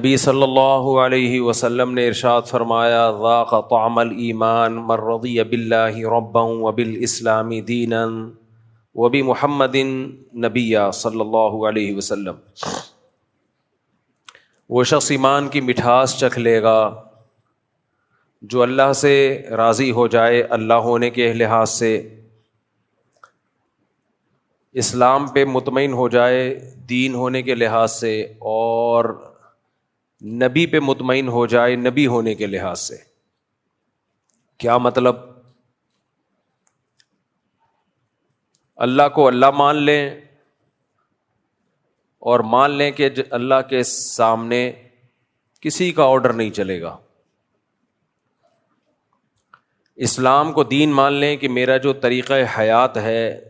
نبی صلی اللہ علیہ وسلم نے ارشاد فرمایا ذاق طعم الایمان من رضی باللہ ربا وبالاسلام دینا وبمحمد نبیا صلی اللہ علیہ وسلم۔ وہ شخص ایمان کی مٹھاس چکھ لے گا جو اللہ سے راضی ہو جائے، اللہ ہونے کے لحاظ سے، اسلام پہ مطمئن ہو جائے دین ہونے کے لحاظ سے، اور نبی پہ مطمئن ہو جائے نبی ہونے کے لحاظ سے۔ کیا مطلب؟ اللہ کو اللہ مان لیں اور مان لیں کہ اللہ کے سامنے کسی کا آرڈر نہیں چلے گا۔ اسلام کو دین مان لیں کہ میرا جو طریقہ حیات ہے،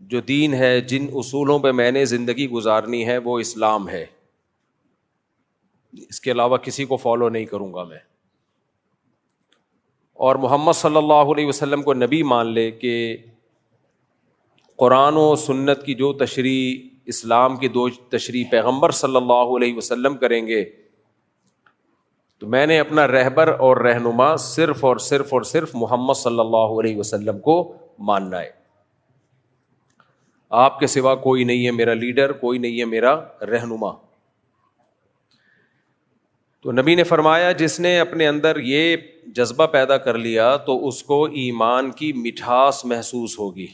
جو دین ہے، جن اصولوں پہ میں نے زندگی گزارنی ہے وہ اسلام ہے، اس کے علاوہ کسی کو فالو نہیں کروں گا میں۔ اور محمد صلی اللہ علیہ وسلم کو نبی مان لے کہ قرآن و سنت کی جو تشریح، اسلام کی دو تشریح پیغمبر صلی اللہ علیہ وسلم کریں گے، تو میں نے اپنا رہبر اور رہنما صرف اور صرف محمد صلی اللہ علیہ وسلم کو ماننا ہے۔ آپ کے سوا کوئی نہیں ہے میرا لیڈر، کوئی نہیں ہے میرا رہنما۔ تو نبی نے فرمایا جس نے اپنے اندر یہ جذبہ پیدا کر لیا تو اس کو ایمان کی مٹھاس محسوس ہوگی۔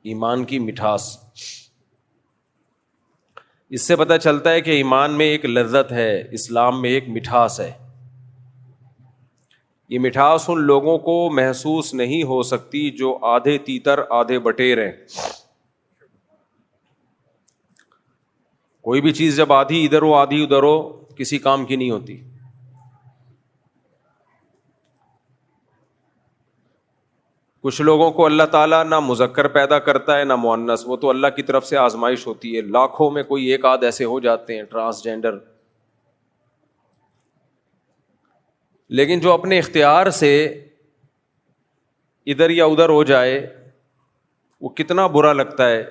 ایمان کی مٹھاس، اس سے پتہ چلتا ہے کہ ایمان میں ایک لذت ہے، اسلام میں ایک مٹھاس ہے۔ یہ مٹھاس ان لوگوں کو محسوس نہیں ہو سکتی جو آدھے تیتر آدھے بٹیر ہیں۔ کوئی بھی چیز جب آدھی ادھر ہو آدھی ادھر ہو کسی کام کی نہیں ہوتی۔ کچھ لوگوں کو اللہ تعالیٰ نہ مذکر پیدا کرتا ہے نہ مؤنث، وہ تو اللہ کی طرف سے آزمائش ہوتی ہے، لاکھوں میں کوئی ایک آدھ ایسے ہو جاتے ہیں ٹرانسجینڈر۔ لیکن جو اپنے اختیار سے ادھر یا ادھر ہو جائے وہ کتنا برا لگتا ہے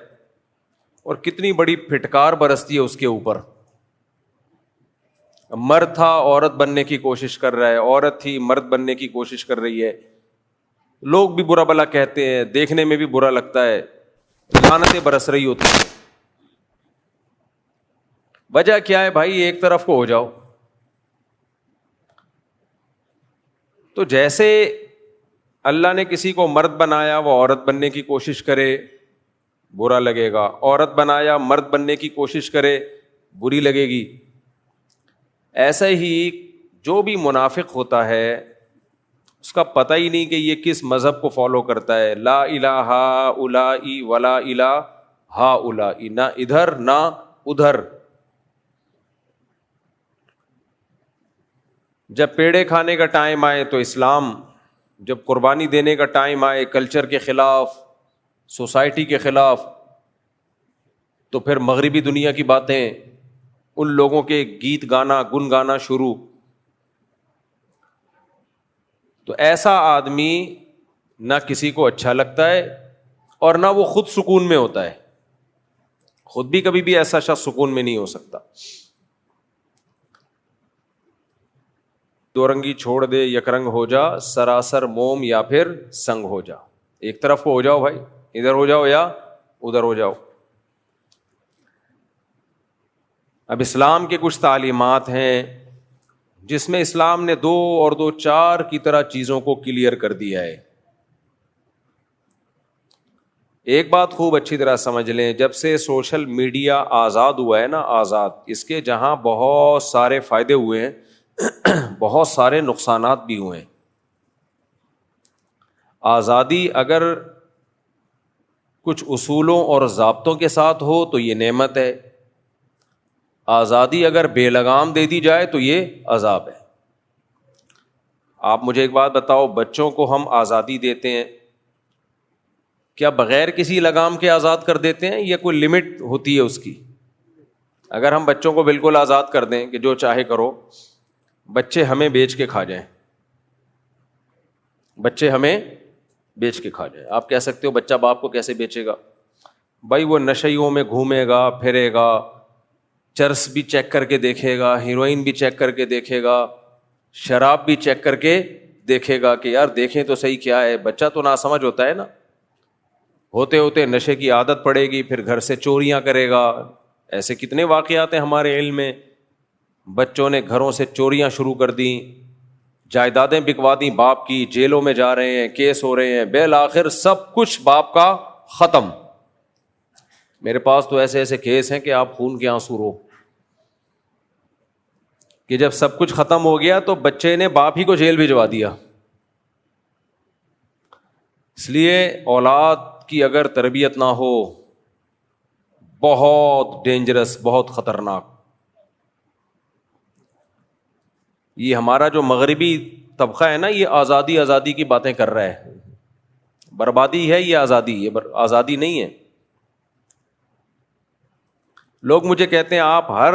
اور کتنی بڑی پھٹکار برستی ہے اس کے اوپر۔ مرد تھا عورت بننے کی کوشش کر رہا ہے، عورت تھی مرد بننے کی کوشش کر رہی ہے، لوگ بھی برا بلا کہتے ہیں، دیکھنے میں بھی برا لگتا ہے، لعنتیں برس رہی ہوتی ہیں۔ وجہ کیا ہے بھائی؟ ایک طرف کو ہو جاؤ۔ تو جیسے اللہ نے کسی کو مرد بنایا وہ عورت بننے کی کوشش کرے برا لگے گا، عورت بنایا مرد بننے کی کوشش کرے بری لگے گی۔ ایسا ہی جو بھی منافق ہوتا ہے اس کا پتہ ہی نہیں کہ یہ کس مذہب کو فالو کرتا ہے۔ لا الہ ہؤلاء ولا الہ ہؤلاء، نہ ادھر نہ ادھر۔ جب پیڑے کھانے کا ٹائم آئے تو اسلام، جب قربانی دینے کا ٹائم آئے کلچر کے خلاف، سوسائٹی کے خلاف، تو پھر مغربی دنیا کی باتیں، ان لوگوں کے گیت گانا گن گانا شروع۔ تو ایسا آدمی نہ کسی کو اچھا لگتا ہے اور نہ وہ خود سکون میں ہوتا ہے، خود بھی کبھی بھی ایسا شخص سکون میں نہیں ہو سکتا۔ دو رنگی چھوڑ دے یک رنگ ہو جا، سراسر موم یا پھر سنگ ہو جا۔ ایک طرف کو ہو جاؤ بھائی، ادھر ہو جاؤ یا ادھر ہو جاؤ۔ اب اسلام کے کچھ تعلیمات ہیں جس میں اسلام نے 2 اور 2 4 کی طرح چیزوں کو کلیئر کر دیا ہے۔ ایک بات خوب اچھی طرح سمجھ لیں، جب سے سوشل میڈیا آزاد ہوا ہے نا، آزاد، اس کے جہاں بہت سارے فائدے ہوئے ہیں بہت سارے نقصانات بھی ہوئے ہیں۔ آزادی اگر کچھ اصولوں اور ضابطوں کے ساتھ ہو تو یہ نعمت ہے، آزادی اگر بے لگام دے دی جائے تو یہ عذاب ہے۔ آپ مجھے ایک بات بتاؤ، بچوں کو ہم آزادی دیتے ہیں، کیا بغیر کسی لگام کے آزاد کر دیتے ہیں یا کوئی لمٹ ہوتی ہے اس کی؟ اگر ہم بچوں کو بالکل آزاد کر دیں کہ جو چاہے کرو، بچے ہمیں بیچ کے کھا جائیں، بچے ہمیں بیچ کے کھا جائیں۔ آپ کہہ سکتے ہو بچہ باپ کو کیسے بیچے گا؟ بھائی وہ نشیوں میں گھومے گا پھرے گا، چرس بھی چیک کر کے دیکھے گا, ہیروئن بھی چیک کر کے دیکھے گا, شراب بھی چیک کر کے دیکھے گا کہ یار دیکھیں تو صحیح کیا ہے. بچہ تو ناسمجھ ہوتا ہے نا, ہوتے ہوتے نشے کی عادت پڑے گی, پھر گھر سے چوریاں کرے گا. ایسے کتنے واقعات ہیں ہمارے علم میں, بچوں نے گھروں سے چوریاں شروع کر دیں, جائیدادیں بکوا دیں باپ کی, جیلوں میں جا رہے ہیں, کیس ہو رہے ہیں, بالآخر سب کچھ باپ کا ختم. میرے پاس تو ایسے ایسے کیس ہیں کہ آپ خون کے آنسو رو, کہ جب سب کچھ ختم ہو گیا تو بچے نے باپ ہی کو جیل بھجوا دیا. اس لیے اولاد کی اگر تربیت نہ ہو, بہت ڈینجرس, بہت خطرناک. یہ ہمارا جو مغربی طبقہ ہے نا, یہ آزادی آزادی کی باتیں کر رہا ہے. بربادی ہے یہ آزادی, یہ آزادی نہیں ہے. لوگ مجھے کہتے ہیں آپ ہر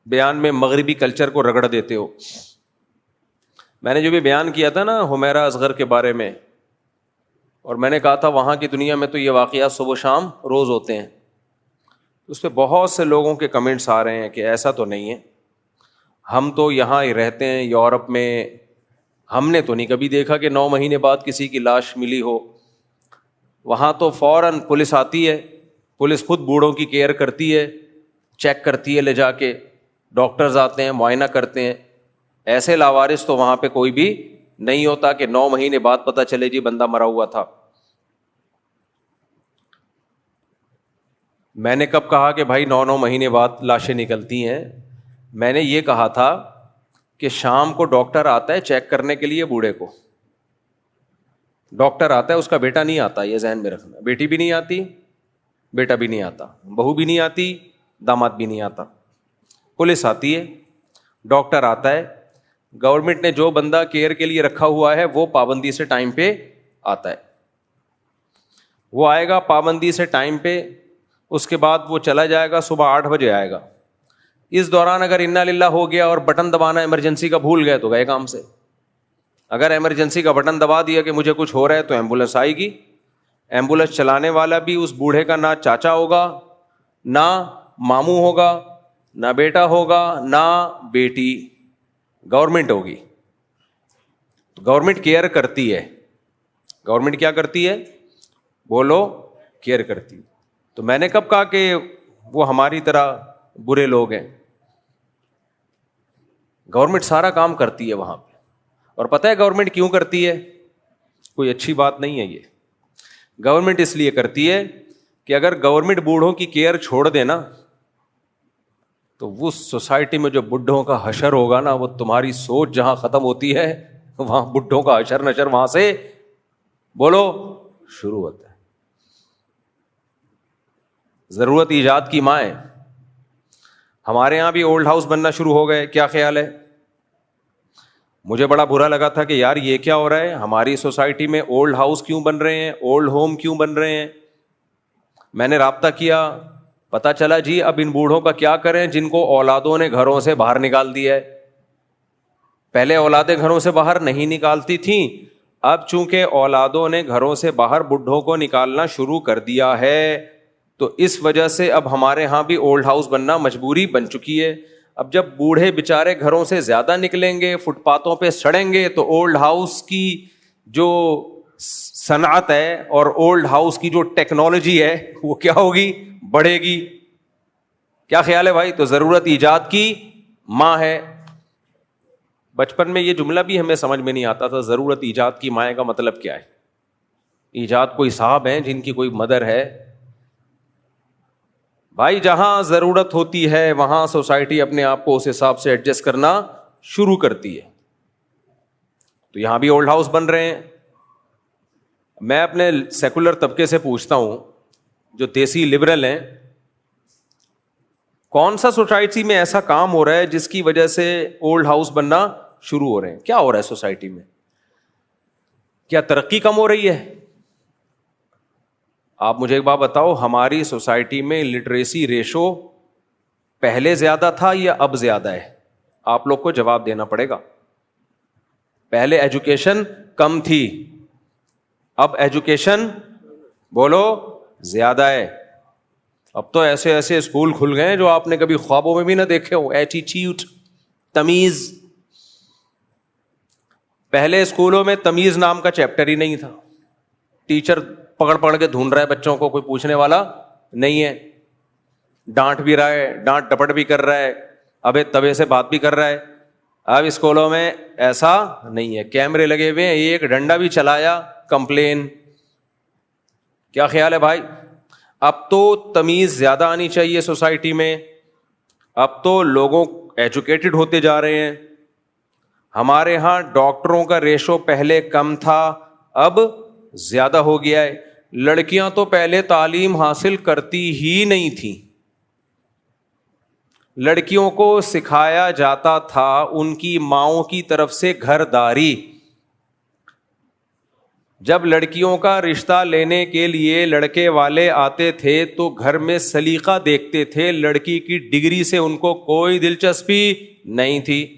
بیان میں مغربی کلچر کو رگڑ دیتے ہو. میں نے جو بھی بیان کیا تھا نا حمیرہ اصغر کے بارے میں, اور میں نے کہا تھا وہاں کی دنیا میں تو یہ واقعات صبح و شام روز ہوتے ہیں, اس پہ بہت سے لوگوں کے کمنٹس آ رہے ہیں کہ ایسا تو نہیں ہے, ہم تو یہاں ہی رہتے ہیں یورپ میں, ہم نے تو نہیں کبھی دیکھا کہ 9 مہینے بعد کسی کی لاش ملی ہو. وہاں تو فوراً پولیس آتی ہے, پولیس خود بوڑھوں کی کیئر کرتی ہے, چیک کرتی ہے لے جا کے, ڈاکٹرز آتے ہیں معائنہ کرتے ہیں. ایسے لاوارث تو وہاں پہ کوئی بھی نہیں ہوتا کہ 9 مہینے بعد پتہ چلے جی بندہ مرا ہوا تھا. میں نے کب کہا کہ بھائی 9 مہینے بعد لاشیں نکلتی ہیں؟ میں نے یہ کہا تھا کہ شام کو ڈاکٹر آتا ہے چیک کرنے کے لیے بوڑھے کو, ڈاکٹر آتا ہے, اس کا بیٹا نہیں آتا, یہ ذہن میں رکھنا. بیٹی بھی نہیں آتی, بیٹا بھی نہیں آتا, بہو بھی نہیں آتی, داماد بھی نہیں آتا. پولیس آتی ہے, ڈاکٹر آتا ہے, گورنمنٹ نے جو بندہ کیئر کے لیے رکھا ہوا ہے وہ پابندی سے ٹائم پہ آتا ہے. وہ آئے گا پابندی سے ٹائم پہ, اس کے بعد وہ چلا جائے گا, صبح 8 بجے آئے گا. اس دوران اگر انا للہ ہو گیا اور بٹن دبانا ایمرجنسی کا بھول گئے تو گئے کام سے. اگر ایمرجنسی کا بٹن دبا دیا کہ مجھے کچھ ہو رہا ہے تو ایمبولینس آئے گی. ایمبولینس چلانے والا بھی اس بوڑھے کا نہ چاچا ہوگا, نہ ماموں ہوگا, نہ بیٹا ہوگا, نہ بیٹی, گورنمنٹ ہوگی. تو گورنمنٹ کیئر کرتی ہے. گورنمنٹ کیا کرتی ہے؟ بولو, کیئر کرتی ہے. تو میں نے کب کہا کہ وہ ہماری طرح برے لوگ ہیں؟ گورنمنٹ سارا کام کرتی ہے وہاں پہ. اور پتہ ہے گورنمنٹ کیوں کرتی ہے؟ کوئی اچھی بات نہیں ہے یہ. گورنمنٹ اس لیے کرتی ہے کہ اگر گورنمنٹ بوڑھوں کی کیئر چھوڑ دے نا تو وہ سوسائٹی میں جو بڈھوں کا حشر ہوگا نا, وہ تمہاری سوچ جہاں ختم ہوتی ہے وہاں بڈھوں کا حشر نشر وہاں سے بولو شروع ہوتا ہے. ضرورت ایجاد کی ماں ہے. ہمارے یہاں بھی اولڈ ہاؤس بننا شروع ہو گئے. کیا خیال ہے؟ مجھے بڑا برا لگا تھا کہ یار یہ کیا ہو رہا ہے, ہماری سوسائٹی میں اولڈ ہاؤس کیوں بن رہے ہیں, اولڈ ہوم کیوں بن رہے ہیں. میں نے رابطہ کیا, پتا چلا جی اب ان بوڑھوں کا کیا کریں جن کو اولادوں نے گھروں سے باہر نکال دیا ہے. پہلے اولادیں گھروں سے باہر نہیں نکالتی تھیں, اب چونکہ اولادوں نے گھروں سے باہر بڈھوں کو نکالنا شروع کر دیا ہے تو اس وجہ سے اب ہمارے ہاں بھی اولڈ ہاؤس بننا مجبوری بن چکی ہے. اب جب بوڑھے بےچارے گھروں سے زیادہ نکلیں گے, فٹ پاتھوں پہ سڑیں گے, تو اولڈ ہاؤس کی جو صنعت ہے اور اولڈ ہاؤس کی جو ٹیکنالوجی ہے وہ کیا ہوگی, بڑھے گی. کیا خیال ہے بھائی؟ تو ضرورت ایجاد کی ماں ہے. بچپن میں یہ جملہ بھی ہمیں سمجھ میں نہیں آتا تھا, ضرورت ایجاد کی ماں کا مطلب کیا ہے. ایجاد کوئی صاحب ہیں جن کی کوئی مدر ہے. بھائی جہاں ضرورت ہوتی ہے وہاں سوسائٹی اپنے آپ کو اس حساب سے ایڈجسٹ کرنا شروع کرتی ہے. تو یہاں بھی اولڈ ہاؤس بن رہے ہیں. میں اپنے سیکولر طبقے سے پوچھتا ہوں, جو دیسی لبرل ہیں, کون سا سوسائٹی میں ایسا کام ہو رہا ہے جس کی وجہ سے اولڈ ہاؤس بننا شروع ہو رہے ہیں؟ کیا ہو رہا ہے سوسائٹی میں؟ کیا ترقی کم ہو رہی ہے؟ آپ مجھے ایک بات بتاؤ, ہماری سوسائٹی میں لٹریسی ریشو پہلے زیادہ تھا یا اب زیادہ ہے؟ آپ لوگ کو جواب دینا پڑے گا. پہلے ایجوکیشن کم تھی, اب ایجوکیشن بولو زیادہ ہے. اب تو ایسے ایسے اسکول کھل گئے ہیں جو آپ نے کبھی خوابوں میں بھی نہ دیکھے ہو. ایٹیٹیوڈ, تمیز. پہلے اسکولوں میں تمیز نام کا چیپٹر ہی نہیں تھا. ٹیچر پکڑ پکڑ کے ڈھونڈ رہا ہے بچوں کو, کوئی پوچھنے والا نہیں ہے. ڈانٹ بھی رہا ہے, ڈانٹ ڈپٹ بھی کر رہا ہے, ابے تبے سے بات بھی کر رہا ہے. اب اسکولوں میں ایسا نہیں ہے, کیمرے لگے ہوئے ہیں, ایک ڈنڈا بھی چلایا کمپلین. کیا خیال ہے بھائی؟ اب تو تمیز زیادہ آنی چاہیے سوسائٹی میں. اب تو لوگوں ایجوکیٹڈ ہوتے جا رہے ہیں. ہمارے ہاں ڈاکٹروں کا ریشو پہلے کم تھا, اب زیادہ ہو گیا ہے. لڑکیاں تو پہلے تعلیم حاصل کرتی ہی نہیں تھیں. لڑکیوں کو سکھایا جاتا تھا ان کی ماؤں کی طرف سے گھرداری. جب لڑکیوں کا رشتہ لینے کے لیے لڑکے والے آتے تھے تو گھر میں سلیقہ دیکھتے تھے, لڑکی کی ڈگری سے ان کو کوئی دلچسپی نہیں تھی.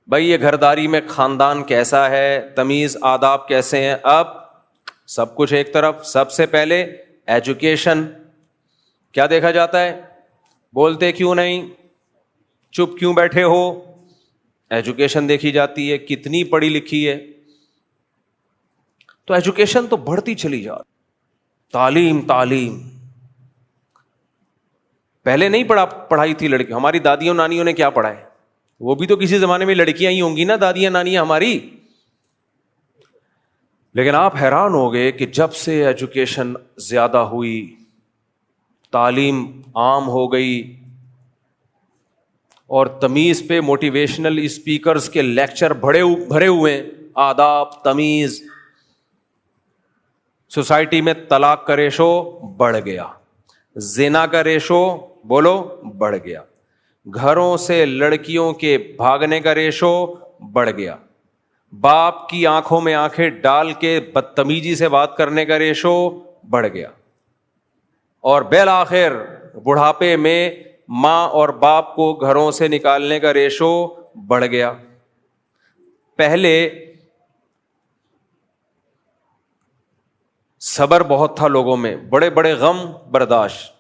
بھائی یہ گھرداری میں خاندان کیسا ہے, تمیز آداب کیسے ہیں. اب سب کچھ ایک طرف. سب سے پہلے ایجوکیشن. کیا دیکھا جاتا ہے؟ بولتے کیوں نہیں, چپ کیوں بیٹھے ہو. ایجوکیشن دیکھی جاتی ہے, کتنی پڑھی لکھی ہے. تو ایجوکیشن تو بڑھتی چلی جا. تعلیم تعلیم. پہلے نہیں پڑھائی تھی لڑکی. ہماری دادیوں نانیوں نے کیا پڑھا ہے؟ وہ بھی تو کسی زمانے میں لڑکیاں ہی ہوں گی نا, دادیاں نانیاں ہماری. لیکن آپ حیران ہو گئے کہ جب سے ایجوکیشن زیادہ ہوئی, تعلیم عام ہو گئی, اور تمیز پہ موٹیویشنل اسپیکرز کے لیکچر بھرے ہوئے ہیں. آداب, تمیز. سوسائٹی میں طلاق کا ریشو بڑھ گیا, زنا کا ریشو بولو بڑھ گیا, گھروں سے لڑکیوں کے بھاگنے کا ریشو بڑھ گیا, باپ کی آنکھوں میں آنکھیں ڈال کے بدتمیزی سے بات کرنے کا ریشو بڑھ گیا, اور بالآخر بڑھاپے میں ماں اور باپ کو گھروں سے نکالنے کا ریشو بڑھ گیا. پہلے صبر بہت تھا لوگوں میں, بڑے بڑے غم برداشت.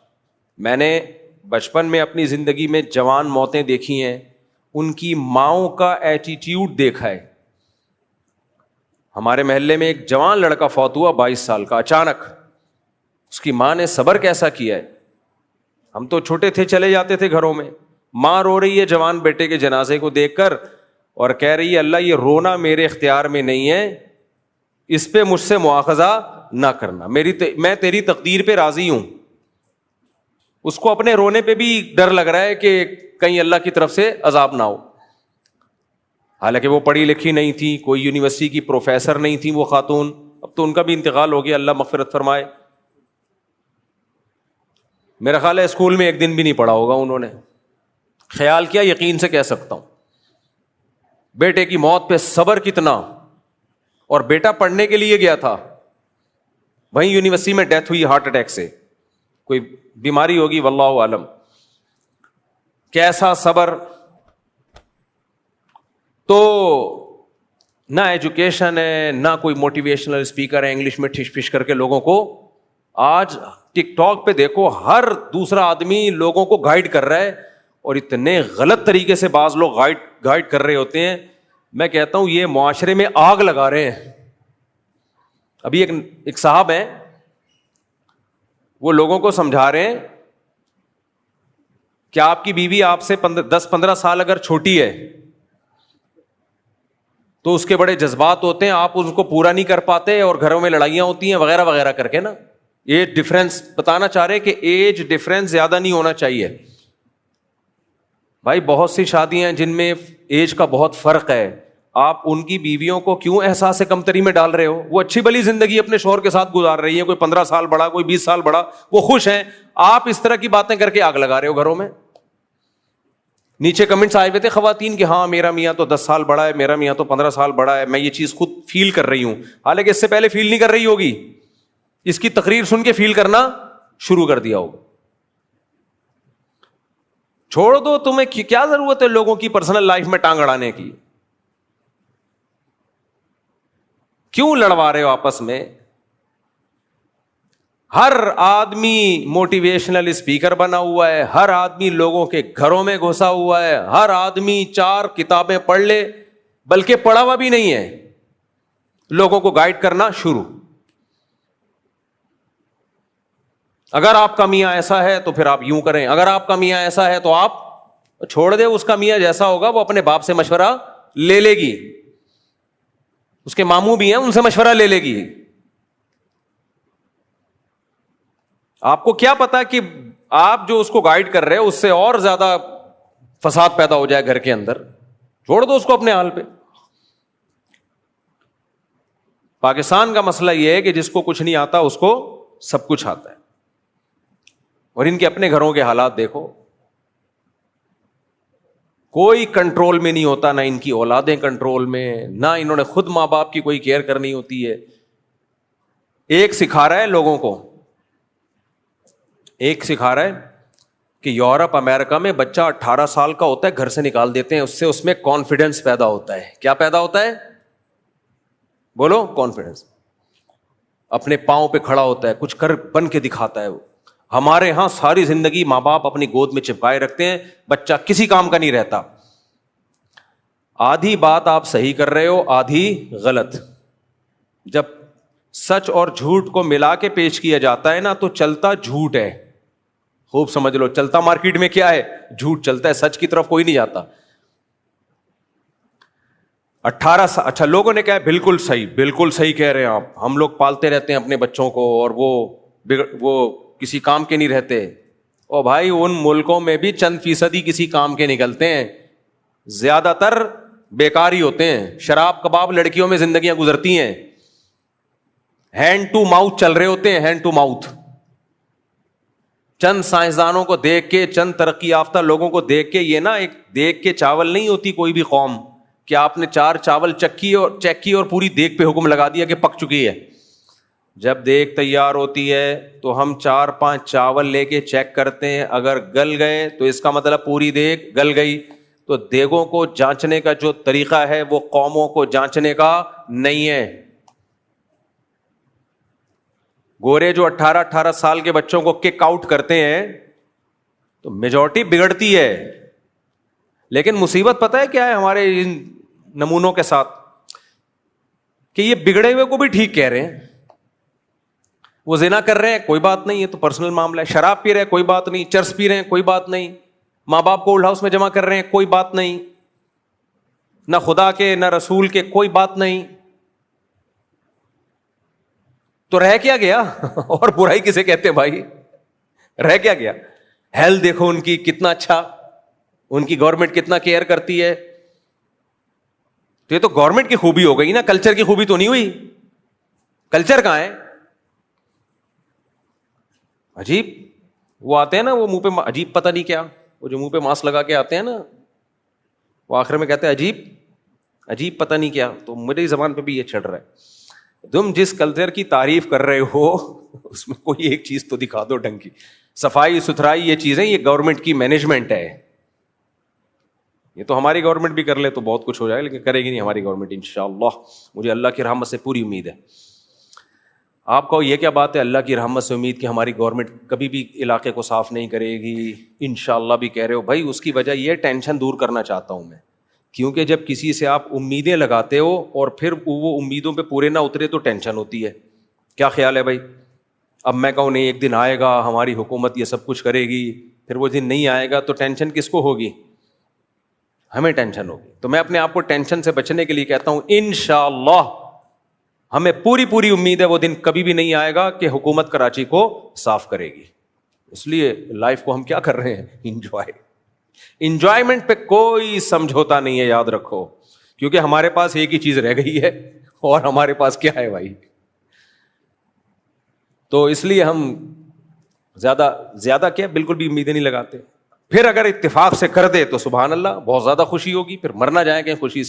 میں نے بچپن میں اپنی زندگی میں جوان موتیں دیکھی ہیں, ان کی ماؤں کا ایٹیٹیوڈ دیکھا ہے. ہمارے محلے میں ایک جوان لڑکا فوت ہوا 22 سال کا اچانک. اس کی ماں نے صبر کیسا کیا ہے. ہم تو چھوٹے تھے, چلے جاتے تھے گھروں میں, ماں رو رہی ہے جوان بیٹے کے جنازے کو دیکھ کر, اور کہہ رہی ہے اللہ یہ رونا میرے اختیار میں نہیں ہے, اس پہ مجھ سے مواخذہ نہ کرنا, میں تیری تقدیر پہ راضی ہوں. اس کو اپنے رونے پہ بھی ڈر لگ رہا ہے کہ کہیں اللہ کی طرف سے عذاب نہ ہو. حالانکہ وہ پڑھی لکھی نہیں تھی, کوئی یونیورسٹی کی پروفیسر نہیں تھی وہ خاتون. اب تو ان کا بھی انتقال ہو گیا, اللہ مغفرت فرمائے. میرا خیال ہے اسکول میں ایک دن بھی نہیں پڑھا ہوگا انہوں نے. خیال کیا, یقین سے کہہ سکتا ہوں. بیٹے کی موت پہ صبر کتنا, اور بیٹا پڑھنے کے لیے گیا تھا, وہیں یونیورسٹی میں ڈیتھ ہوئی ہارٹ اٹیک سے, کوئی بیماری ہوگی واللہ عالم. کیسا صبر. تو نہ ایجوکیشن ہے, نہ کوئی موٹیویشنل اسپیکر ہے انگلش میں ٹھش پھش کر کے لوگوں کو. آج ٹک ٹاک پہ دیکھو, ہر دوسرا آدمی لوگوں کو گائیڈ کر رہا ہے, اور اتنے غلط طریقے سے بعض لوگ گائیڈ کر رہے ہوتے ہیں. میں کہتا ہوں یہ معاشرے میں آگ لگا رہے ہیں. ابھی ایک صاحب ہیں, وہ لوگوں کو سمجھا رہے ہیں کہ آپ کی بیوی آپ سے 10-15 سال اگر چھوٹی ہے تو اس کے بڑے جذبات ہوتے ہیں, آپ اس کو پورا نہیں کر پاتے, اور گھروں میں لڑائیاں ہوتی ہیں وغیرہ وغیرہ کر کے نا. یہ ڈفرینس بتانا چاہ رہے کہ ایج ڈفرینس زیادہ نہیں ہونا چاہیے. بھائی بہت سی شادیاں ہیں جن میں ایج کا بہت فرق ہے, آپ ان کی بیویوں کو کیوں احساس کمتری میں ڈال رہے ہو؟ وہ اچھی بلی زندگی اپنے شوہر کے ساتھ گزار رہی ہے, کوئی 15 سال بڑا, کوئی 20 سال بڑا, وہ خوش ہیں. آپ اس طرح کی باتیں کر کے آگ لگا رہے ہو گھروں میں. نیچے کمنٹس آئے ہوئے تھے خواتین کہ ہاں میرا میاں تو 10 سال بڑا ہے, میرا میاں تو 15 سال بڑا ہے, میں یہ چیز خود فیل کر رہی ہوں. حالانکہ اس سے پہلے فیل نہیں کر رہی ہوگی, اس کی تقریر سن کے فیل کرنا شروع کر دیا ہوگا. چھوڑ دو, تمہیں کیا ضرورت ہے لوگوں کی پرسنل لائف میں ٹانگ اڑانے کی؟ کیوں لڑوا رہے ہو آپس میں؟ ہر آدمی موٹیویشنل اسپیکر بنا ہوا ہے, ہر آدمی لوگوں کے گھروں میں گھسا ہوا ہے, ہر آدمی 4 کتابیں پڑھ لے, بلکہ پڑھا ہوا بھی نہیں ہے, لوگوں کو گائیڈ کرنا شروع. اگر آپ کا میاں ایسا ہے تو پھر آپ یوں کریں, اگر آپ کا میاں ایسا ہے تو آپ چھوڑ دے, اس کا میاں جیسا ہوگا وہ اپنے باپ سے مشورہ لے لے گی, اس کے ماموں بھی ہیں ان سے مشورہ لے لے گی. آپ کو کیا پتا کہ آپ جو اس کو گائیڈ کر رہے ہیں اس سے اور زیادہ فساد پیدا ہو جائے گھر کے اندر. چھوڑ دو اس کو اپنے حال پہ. پاکستان کا مسئلہ یہ ہے کہ جس کو کچھ نہیں آتا اس کو سب کچھ آتا ہے, اور ان کے اپنے گھروں کے حالات دیکھو, کوئی کنٹرول میں نہیں ہوتا, نہ ان کی اولادیں کنٹرول میں, نہ انہوں نے خود ماں باپ کی کوئی کیئر کرنی ہوتی ہے. ایک سکھا رہا ہے لوگوں کو, ایک سکھا رہا ہے کہ یورپ امریکہ میں بچہ 18 سال کا ہوتا ہے گھر سے نکال دیتے ہیں, اس میں کانفیڈنس پیدا ہوتا ہے. کیا پیدا ہوتا ہے؟ بولو. کانفیڈنس. اپنے پاؤں پہ کھڑا ہوتا ہے, کچھ کر بن کے دکھاتا ہے. وہ ہمارے ہاں ساری زندگی ماں باپ اپنی گود میں چپکائے رکھتے ہیں, بچہ کسی کام کا نہیں رہتا. آدھی بات آپ صحیح کر رہے ہو, آدھی غلط. جب سچ اور جھوٹ کو ملا کے پیش کیا جاتا ہے نا تو چلتا جھوٹ ہے. خوب سمجھ لو, چلتا مارکیٹ میں کیا ہے؟ جھوٹ چلتا ہے, سچ کی طرف کوئی نہیں جاتا. 18 سال, اچھا لوگوں نے کہا بالکل صحیح, بالکل صحیح کہہ رہے ہیں آپ, ہم لوگ پالتے رہتے ہیں اپنے بچوں کو اور وہ کسی کام کے نہیں رہتے. او بھائی, ان ملکوں میں بھی چند فیصدی کسی کام کے نکلتے ہیں, زیادہ تر بیکار ہی ہوتے ہیں. شراب کباب لڑکیوں میں زندگیاں گزرتی ہیں, ہینڈ ٹو ماؤتھ چل رہے ہوتے ہیں, ہینڈ ٹو ماؤتھ. چند سائنسدانوں کو دیکھ کے, چند ترقی یافتہ لوگوں کو دیکھ کے, یہ نا ایک دیکھ کے چاول نہیں ہوتی کوئی بھی قوم کہ آپ نے 4 چاول چیک کی اور پوری دیکھ پہ حکم لگا دیا کہ پک چکی ہے. جب دیکھ تیار ہوتی ہے تو ہم 4-5 چاول لے کے چیک کرتے ہیں, اگر گل گئے تو اس کا مطلب پوری دیکھ گل گئی. تو دیگوں کو جانچنے کا جو طریقہ ہے وہ قوموں کو جانچنے کا نہیں ہے. گورے جو 18 سال کے بچوں کو کک آؤٹ کرتے ہیں تو میجورٹی بگڑتی ہے. لیکن مصیبت پتہ ہے کیا ہے ہمارے ان نمونوں کے ساتھ, کہ یہ بگڑے ہوئے کو بھی ٹھیک کہہ رہے ہیں. وہ زنا کر رہے ہیں کوئی بات نہیں, ہے تو پرسنل معاملہ ہے. شراب پی رہے ہیں کوئی بات نہیں, چرس پی رہے ہیں کوئی بات نہیں, ماں باپ کو اولڈ ہاؤس میں جمع کر رہے ہیں کوئی بات نہیں, نہ خدا کے نہ رسول کے کوئی بات نہیں. تو رہ کیا گیا؟ اور برائی کسے کہتے ہیں بھائی؟ رہ کیا گیا؟ ہیلتھ دیکھو ان کی کتنا اچھا, ان کی گورنمنٹ کتنا کیئر کرتی ہے. تو یہ تو گورنمنٹ کی خوبی ہو گئی نا, کلچر کی خوبی تو نہیں ہوئی. کلچر کہاں ہے؟ عجیب وہ آتے ہیں نا, وہ منہ پہ عجیب پتہ نہیں کیا, وہ جو منہ پہ ماسک لگا کے آتے ہیں نا, وہ آخر میں کہتے ہیں عجیب پتہ نہیں کیا. تو میری زبان پہ بھی یہ چڑھ رہا ہے. تم جس کلچر کی تعریف کر رہے ہو اس میں کوئی ایک چیز تو دکھا دو ڈھنگ کی. صفائی ستھرائی یہ چیزیں یہ گورنمنٹ کی مینجمنٹ ہے. یہ تو ہماری گورنمنٹ بھی کر لے تو بہت کچھ ہو جائے, لیکن کرے گی نہیں ہماری گورنمنٹ انشاءاللہ. مجھے اللہ کی رحمت سے پوری امید ہے. آپ کو یہ کیا بات ہے اللہ کی رحمت سے امید کہ ہماری گورنمنٹ کبھی بھی علاقے کو صاف نہیں کرے گی؟ انشاءاللہ بھی کہہ رہے ہو بھائی. اس کی وجہ یہ ٹینشن دور کرنا چاہتا ہوں میں, کیونکہ جب کسی سے آپ امیدیں لگاتے ہو اور پھر وہ امیدوں پہ پورے نہ اترے تو ٹینشن ہوتی ہے. کیا خیال ہے بھائی؟ اب میں کہوں نہیں, ایک دن آئے گا ہماری حکومت یہ سب کچھ کرے گی, پھر وہ دن نہیں آئے گا تو ٹینشن کس کو ہوگی؟ ہمیں ٹینشن ہوگی. تو میں اپنے آپ کو ٹینشن سے بچنے کے لیے کہتا ہوں انشاءاللہ ہمیں پوری امید ہے وہ دن کبھی بھی نہیں آئے گا کہ حکومت کراچی کو صاف کرے گی. اس لیے لائف کو ہم کیا کر رہے ہیں؟ انجوائمنٹ پہ کوئی سمجھوتا نہیں ہے, یاد رکھو, کیونکہ ہمارے پاس ایک ہی چیز رہ گئی ہے, اور ہمارے پاس کیا ہے بھائی؟ تو اس لیے ہم زیادہ کیا بالکل بھی امیدیں نہیں لگاتے. پھر اگر اتفاق سے کر دے تو سبحان اللہ بہت زیادہ خوشی ہوگی, پھر مرنا جائیں گے خوشی سے.